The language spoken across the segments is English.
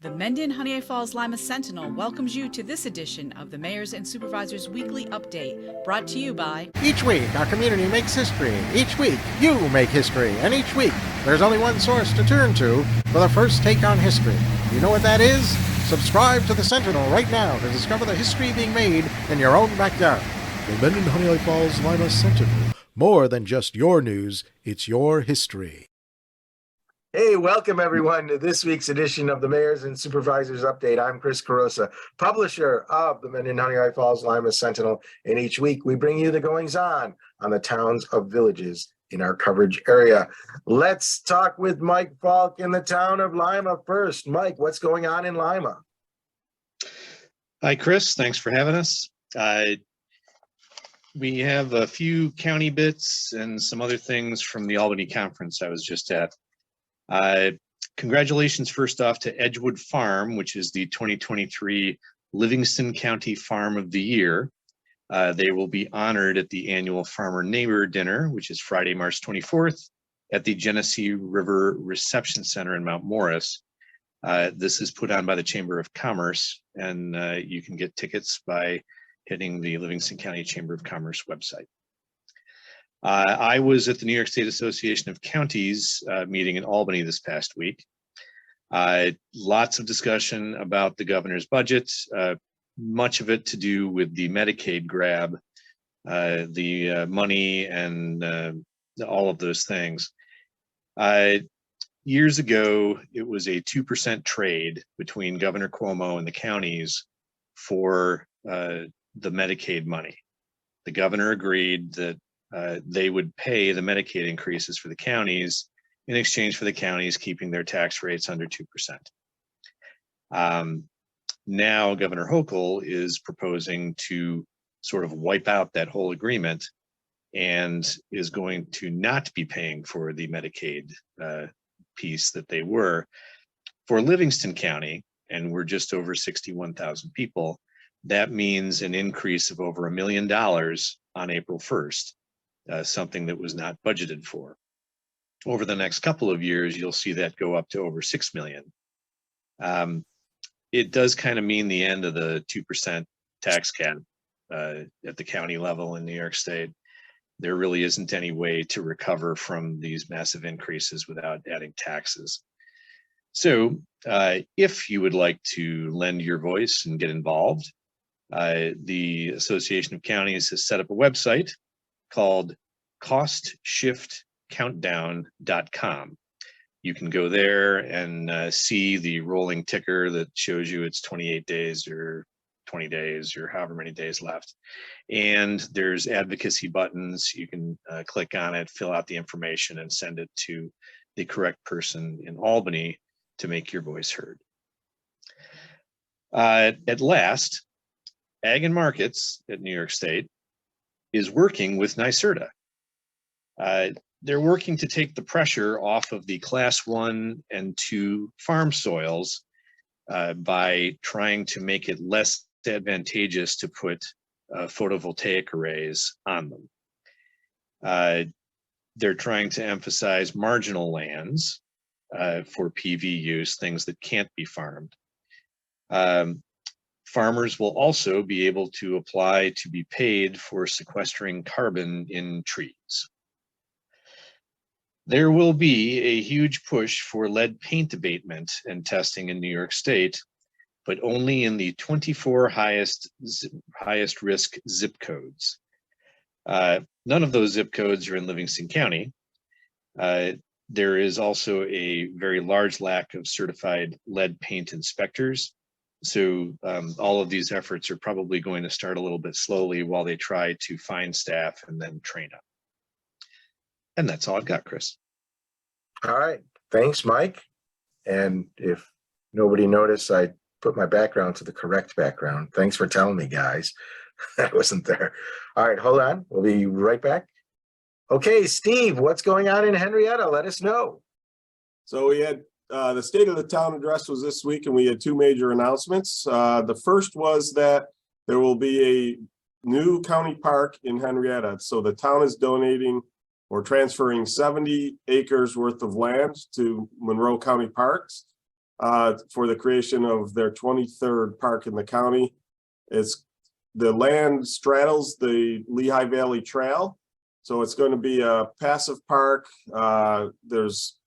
The Mendon-Honeoye Falls-Lima Sentinel welcomes you to this edition of the Mayors and Supervisors Weekly Update, brought to you by... Each week, our community makes history. Each week, you make history. And each week, there's only one source to turn to for the first take on history. You know what that is? Subscribe to the Sentinel right now to discover the history being made in your own backyard. The Mendon-Honeoye Falls-Lima Sentinel. More than just your news, it's your history. Hey, welcome everyone to this week's edition of the Mayors and Supervisors Update. I'm Chris Carosa, publisher of the Mendon-Honeoye Falls-Lima Sentinel, and each week we bring you the goings-on the towns of villages in our coverage area. Let's talk with Mike Falk in the town of Lima first. Mike, what's going on in Lima? Hi, Chris. Thanks for having us. We have a few county bits and some other things from the Albany conference I was just at. Congratulations first off to Edgewood Farm, which is the 2023 Livingston County Farm of the Year. They will be honored at the annual Farmer Neighbor Dinner, which is Friday, March 24th at the Genesee River Reception Center in Mount Morris. This is put on by the Chamber of Commerce, and you can get tickets by hitting the Livingston County Chamber of Commerce website. I was at the New York State Association of Counties meeting in Albany this past week. Lots of discussion about the governor's budget, much of it to do with the Medicaid grab, the money and all of those things. Years ago, it was a 2% trade between Governor Cuomo and the counties for the Medicaid money. The governor agreed that they would pay the Medicaid increases for the counties in exchange for the counties keeping their tax rates under 2%. Now Governor Hochul is proposing to sort of wipe out that whole agreement and is going to not be paying for the Medicaid piece that they were. For Livingston County, and we're just over 61,000 people, that means an increase of over $1 million on April 1st. Something that was not budgeted for. Over the next couple of years, you'll see that go up to over 6 million. It does kind of mean the end of the 2% tax cap at the county level in New York State. There really isn't any way to recover from these massive increases without adding taxes. So if you would like to lend your voice and get involved, the Association of Counties has set up a website called costshiftcountdown.com. You can go there and see the rolling ticker that shows you it's 28 days or 20 days or however many days left. And there's advocacy buttons. You can click on it, fill out the information, and send it to the correct person in Albany to make your voice heard. At last, Ag and Markets at New York State is working with NYSERDA. They're working to take the pressure off of the Class 1 and 2 farm soils by trying to make it less advantageous to put photovoltaic arrays on them. They're trying to emphasize marginal lands for PV use, things that can't be farmed. Farmers will also be able to apply to be paid for sequestering carbon in trees. There will be a huge push for lead paint abatement and testing in New York State, but only in the 24 highest risk zip codes. None of those zip codes are in Livingston County. There is also a very large lack of certified lead paint inspectors. So all of these efforts are probably going to start a little bit slowly while they try to find staff and then train up. And that's all I've got, Chris. All right. Thanks, Mike. And if nobody noticed, I put my background to the correct background. Thanks for telling me, guys. I wasn't there. All right, hold on. We'll be right back. Okay, Steve, what's going on in Henrietta? Let us know. So we had the State of the Town address was this week, and we had two major announcements. The first was that there will be a new county park in Henrietta. So the town is donating or transferring 70 acres worth of land to Monroe County Parks. for the creation of their 23rd park in the county. The land straddles the Lehigh Valley Trail, so it's going to be a passive park. There's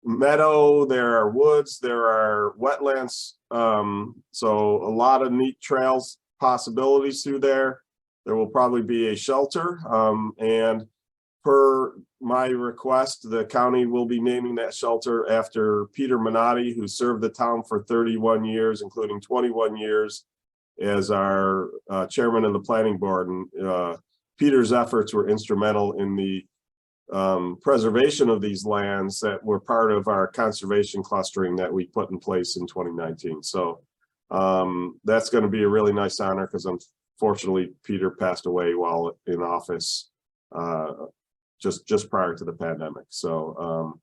meadow, there are woods, there are wetlands, so a lot of neat trails possibilities through there. There will probably be a shelter, and per my request, the county will be naming that shelter after Peter Mendon-Honeoye, who served the town for 31 years, including 21 years as our chairman of the planning board. And Peter's efforts were instrumental in the preservation of these lands that were part of our conservation clustering that we put in place in 2019. So that's going to be a really nice honor, because unfortunately Peter passed away while in office just prior to the pandemic. So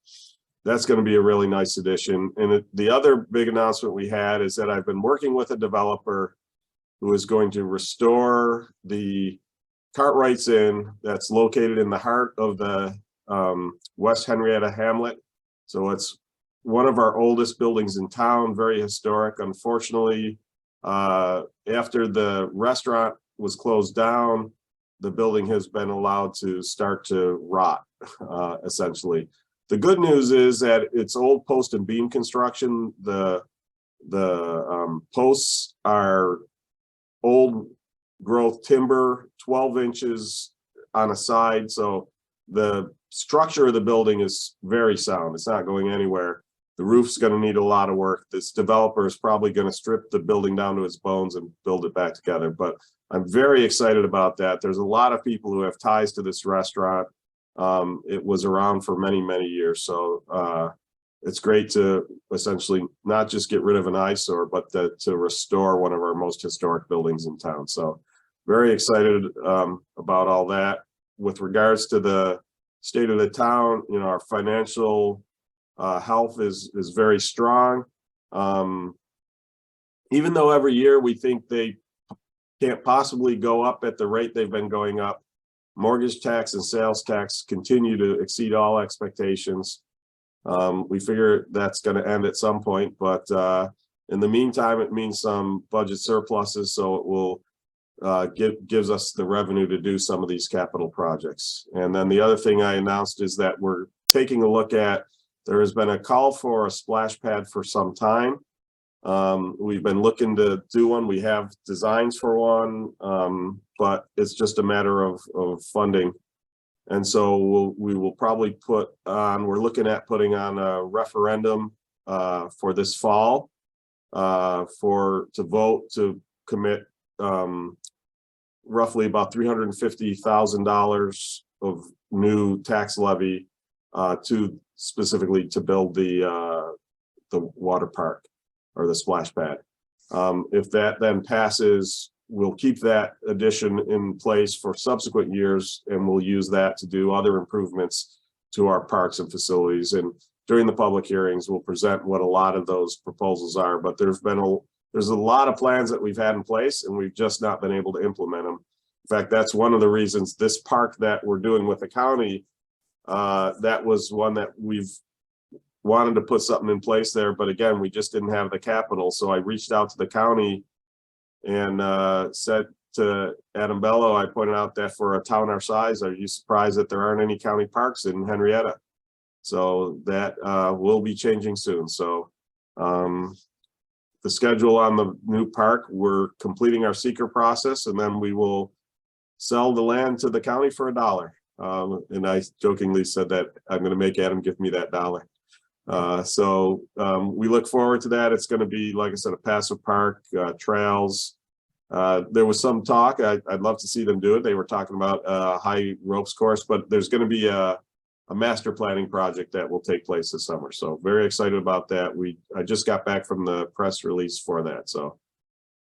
that's going to be a really nice addition. And the other big announcement we had is that I've been working with a developer who is going to restore the Cartwright's Inn that's located in the heart of the West Henrietta Hamlet. So it's one of our oldest buildings in town, very historic. Unfortunately, after the restaurant was closed down, the building has been allowed to start to rot, essentially. The good news is that it's old post and beam construction. The posts are old growth timber, 12 inches on a side. So the structure of the building is very sound. It's not going anywhere. The roof's going to need a lot of work. This developer is probably going to strip the building down to its bones and build it back together. But I'm very excited about that. There's a lot of people who have ties to this restaurant. It was around for many, many years. So it's great to essentially not just get rid of an eyesore, but to restore one of our most historic buildings in town. So very excited about all that. With regards to the state of the town, you know, our financial health is very strong. Even though every year we think they can't possibly go up at the rate they've been going up, mortgage tax and sales tax continue to exceed all expectations. We figure that's going to end at some point, but in the meantime, it means some budget surpluses, so it will gives us the revenue to do some of these capital projects. And then the other thing I announced is that we're taking a look at, there has been a call for a splash pad for some time. We've been looking to do one. We have designs for one, but it's just a matter of funding. And so we will probably we're looking at putting on a referendum for this fall to vote to commit roughly about $350,000 of new tax levy specifically to build the water park or the splash pad. If that then passes, we'll keep that addition in place for subsequent years, and we'll use that to do other improvements to our parks and facilities. And during the public hearings, we'll present what a lot of those proposals are. But there's a lot of plans that we've had in place, and we've just not been able to implement them. In fact, that's one of the reasons this park that we're doing with the county, that was one that we've wanted to put something in place there. But again, we just didn't have the capital. So I reached out to the county and said to Adam Bello, I pointed out that for a town our size, are you surprised that there aren't any county parks in Henrietta? So that will be changing soon. So the schedule on the new park, we're completing our seeker process, and then we will sell the land to the county for $1. And I jokingly said that I'm going to make Adam give me that $1. So we look forward to that. It's going to be, like I said, a passive park, trails. There was some talk, I'd love to see them do it. They were talking about a high ropes course, but there's going to be a master planning project that will take place this summer. So very excited about that. I just got back from the press release for that. So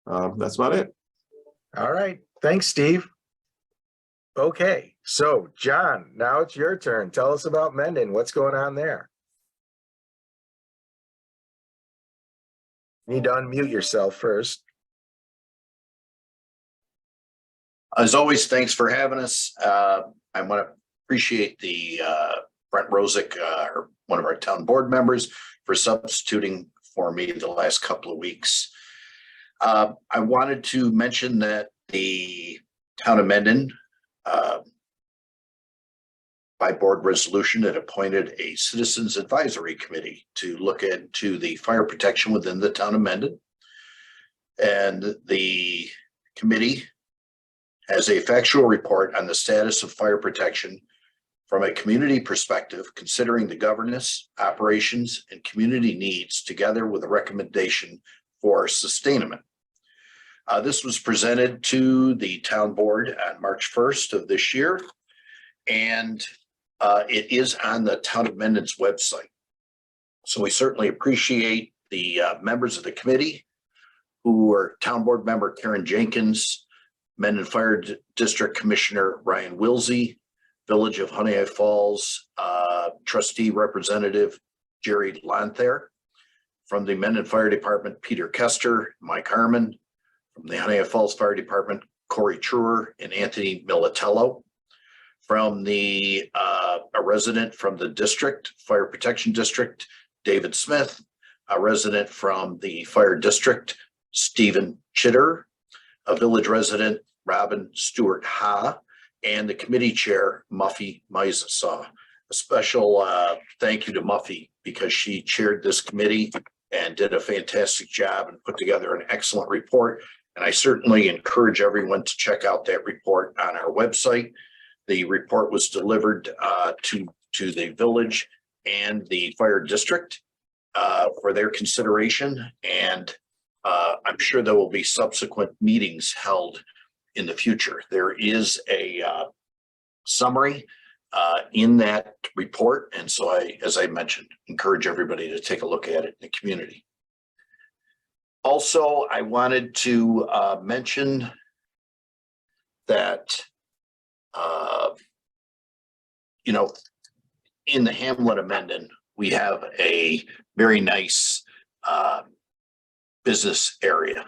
that's about it. All right. Thanks, Steve. Okay. So John, now it's your turn. Tell us about Mendon. What's going on there? You need to unmute yourself first. As always, thanks for having us. I want to appreciate the Brent Rosick, one of our town board members, for substituting for me the last couple of weeks. I wanted to mention that the town of Mendon, by board resolution, had appointed a citizens advisory committee to look into the fire protection within the town of Mendon. And the committee has a factual report on the status of fire protection from a community perspective, considering the governance, operations, and community needs, together with a recommendation for sustainment. This was presented to the town board on March 1st of this year, and it is on the town of Mendon's website. So we certainly appreciate the members of the committee, who are town board member Karen Jenkins, Mendon Fire District Commissioner Ryan Wilsey, Village of Honeoye Falls trustee representative Jerry Lanther, from the Mendon Fire Department Peter Kester, Mike Harmon, from the Honeoye Falls Fire Department Corey Truer and Anthony Militello, from the a resident from the district Fire Protection District David Smith, a resident from the Fire District Stephen Chitter, a village resident Robin Stewart Ha, and the committee chair Muffy Meisensaw. A special thank you to Muffy, because she chaired this committee and did a fantastic job and put together an excellent report. And I certainly encourage everyone to check out that report on our website. The report was delivered to the village and the fire district for their consideration. And I'm sure there will be subsequent meetings held in the future. There is a summary in that report. And so as I mentioned, encourage everybody to take a look at it in the community. Also, I wanted to mention that, in the hamlet of Mendon, we have a very nice business area,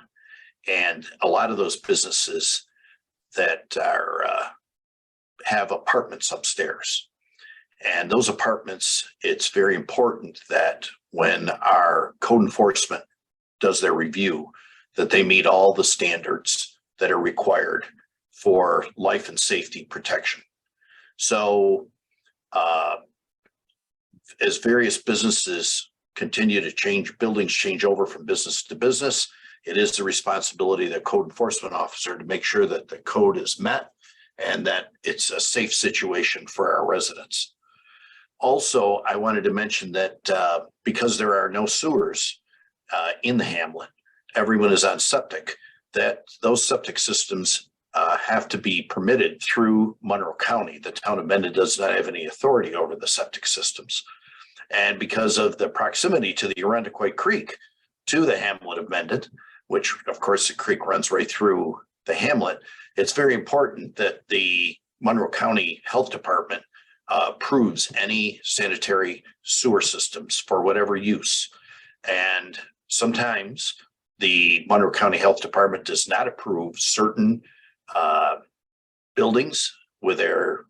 and a lot of those businesses that are have apartments upstairs. And those apartments, it's very important that when our code enforcement does their review, that they meet all the standards that are required for life and safety protection. So as various businesses continue to change, buildings change over from business to business, it is the responsibility of the code enforcement officer to make sure that the code is met and that it's a safe situation for our residents. Also, I wanted to mention that because there are no sewers in the hamlet, everyone is on septic, that those septic systems have to be permitted through Monroe County. The town of Mendon does not have any authority over the septic systems. And because of the proximity to the Irondequoit Creek to the hamlet of Mendon, which of course the creek runs right through the hamlet, it's very important that the Monroe County Health Department approves any sanitary sewer systems for whatever use. And sometimes the Monroe County Health Department does not approve certain buildings with their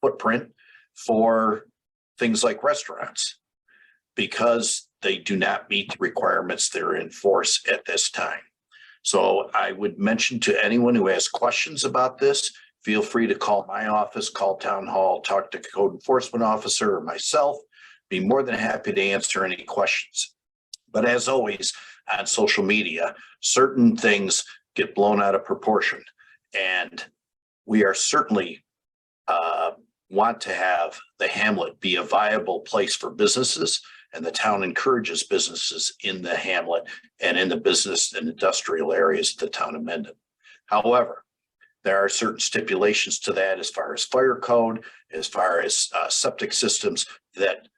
footprint for things like restaurants, because they do not meet the requirements that are in force at this time. So I would mention to anyone who has questions about this, feel free to call my office, call town hall, talk to the code enforcement officer or myself. Be more than happy to answer any questions. But as always, on social media, certain things get blown out of proportion, and we are certainly want to have the hamlet be a viable place for businesses, and the town encourages businesses in the hamlet and in the business and industrial areas of the town of Mendon. However, there are certain stipulations to that as far as fire code, as far as septic systems that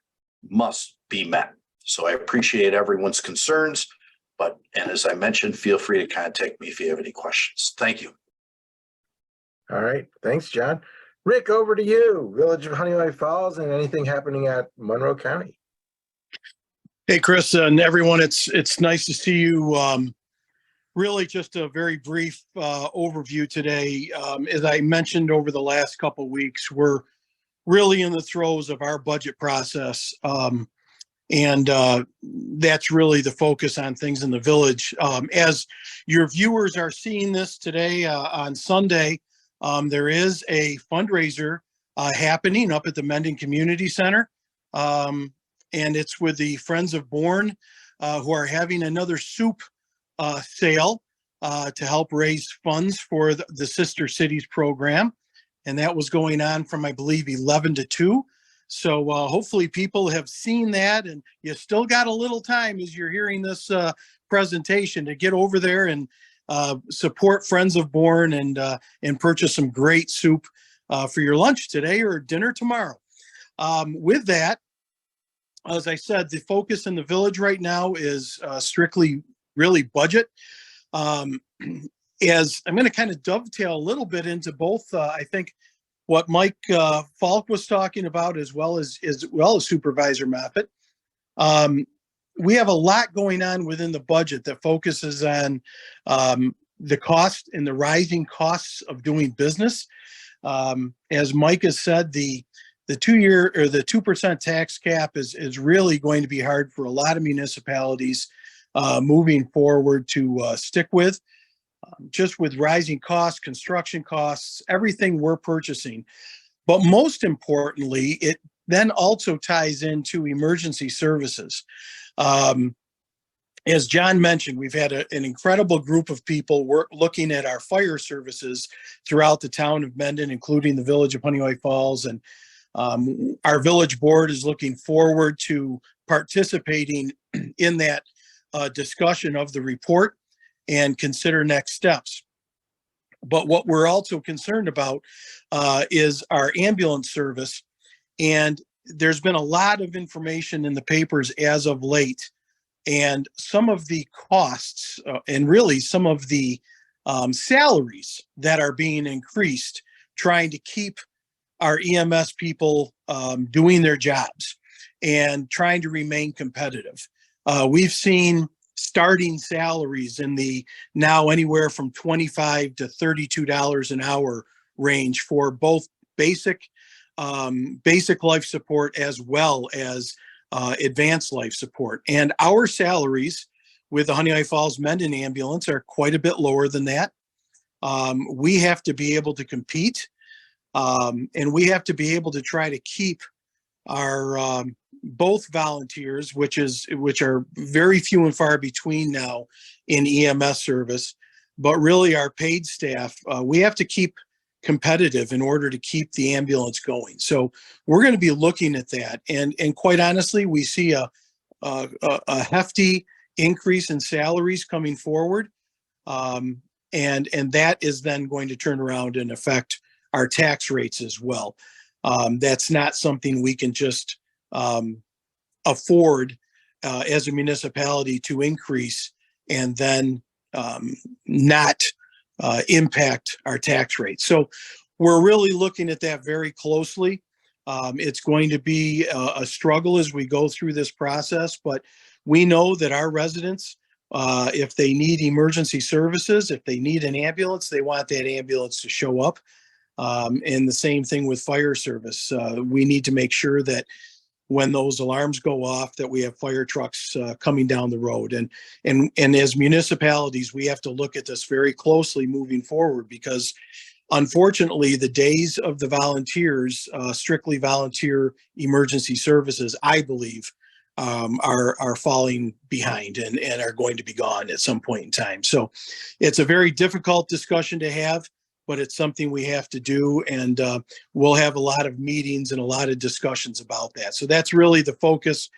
must be met. So I appreciate everyone's concerns, and as I mentioned, feel free to contact me if you have any questions. Thank you. All right. Thanks, John. Rick, over to you. Village of Honeoye Falls and anything happening at Monroe County. Hey, Chris and everyone, it's nice to see you. Really just a very brief overview today. As I mentioned over the last couple of weeks, we're really in the throes of our budget process. And that's really the focus on things in the village. As your viewers are seeing this today on Sunday, there is a fundraiser happening up at the Mendon Community Center. And it's with the Friends of Bourne, who are having another soup sale to help raise funds for the Sister Cities program. And that was going on from, I believe, 11 to 2. So hopefully people have seen that, and you still got a little time as you're hearing this presentation to get over there and support Friends of Bourne and purchase some great soup for your lunch today or dinner tomorrow. With that, as I said, the focus in the village right now is strictly really budget. As I'm going to kind of dovetail a little bit into both, I think, what Mike Falk was talking about, as well as Supervisor Moffett. We have a lot going on within the budget that focuses on the cost and the rising costs of doing business. As Mike has said, the 2-year or the 2% tax cap is really going to be hard for a lot of municipalities moving forward to stick with. Just with rising costs, construction costs, everything we're purchasing. But most importantly, it then also ties into emergency services. As John mentioned, we've had an incredible group of people looking at our fire services throughout the town of Mendon, including the village of Honeoye Falls. And our village board is looking forward to participating in that discussion of the report and consider next steps. But what we're also concerned about is our ambulance service. And there's been a lot of information in the papers as of late. And some of the costs and really some of the salaries that are being increased, trying to keep our EMS people doing their jobs and trying to remain competitive. We've seen starting salaries in the now anywhere from $25 to $32 an hour range for both basic life support as well as advanced life support. And our salaries with the Honeoye Falls Mendon ambulance are quite a bit lower than that. We have to be able to compete, and we have to be able to try to keep our both volunteers, which are very few and far between now in EMS service, but really our paid staff, we have to keep competitive in order to keep the ambulance going. So we're going to be looking at that, and quite honestly, we see a hefty increase in salaries coming forward, and that is then going to turn around and affect our tax rates as well. That's not something we can just afford as a municipality to increase and then not impact our tax rate. So we're really looking at that very closely. It's going to be a struggle as we go through this process, but we know that our residents, if they need emergency services, if they need an ambulance, they want that ambulance to show up. And the same thing with fire service. We need to make sure that when those alarms go off, that we have fire trucks coming down the road. And as municipalities, we have to look at this very closely moving forward, because unfortunately, the days of the volunteers, strictly volunteer emergency services, I believe, are falling behind and are going to be gone at some point in time. So it's a very difficult discussion to have, but it's something we have to do, and we'll have a lot of meetings and a lot of discussions about that. So that's really the focus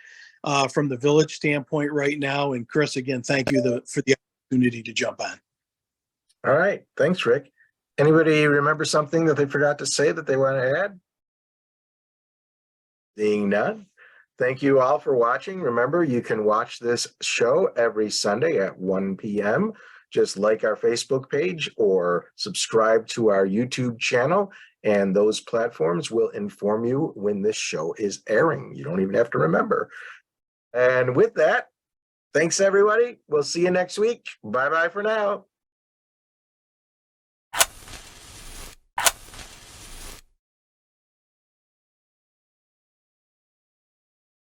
from the village standpoint right now. And Chris, again, thank you for the opportunity to jump on. All right. Thanks, Rick. Anybody remember something that they forgot to say that they want to add? Seeing none. Thank you all for watching. Remember, you can watch this show every Sunday at 1 p.m. Just like our Facebook page or subscribe to our YouTube channel, and those platforms will inform you when this show is airing. You don't even have to remember. And with that, thanks everybody. We'll see you next week. Bye-bye for now.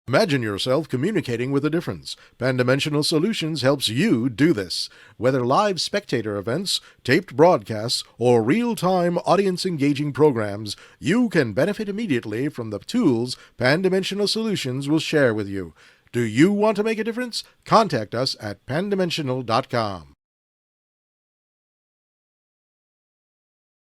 Imagine yourself communicating with a difference. Pan-Dimensional Solutions helps you do this. Whether live spectator events, taped broadcasts, or real-time audience-engaging programs, you can benefit immediately from the tools Pan-Dimensional Solutions will share with you. Do you want to make a difference? Contact us at pandimensional.com.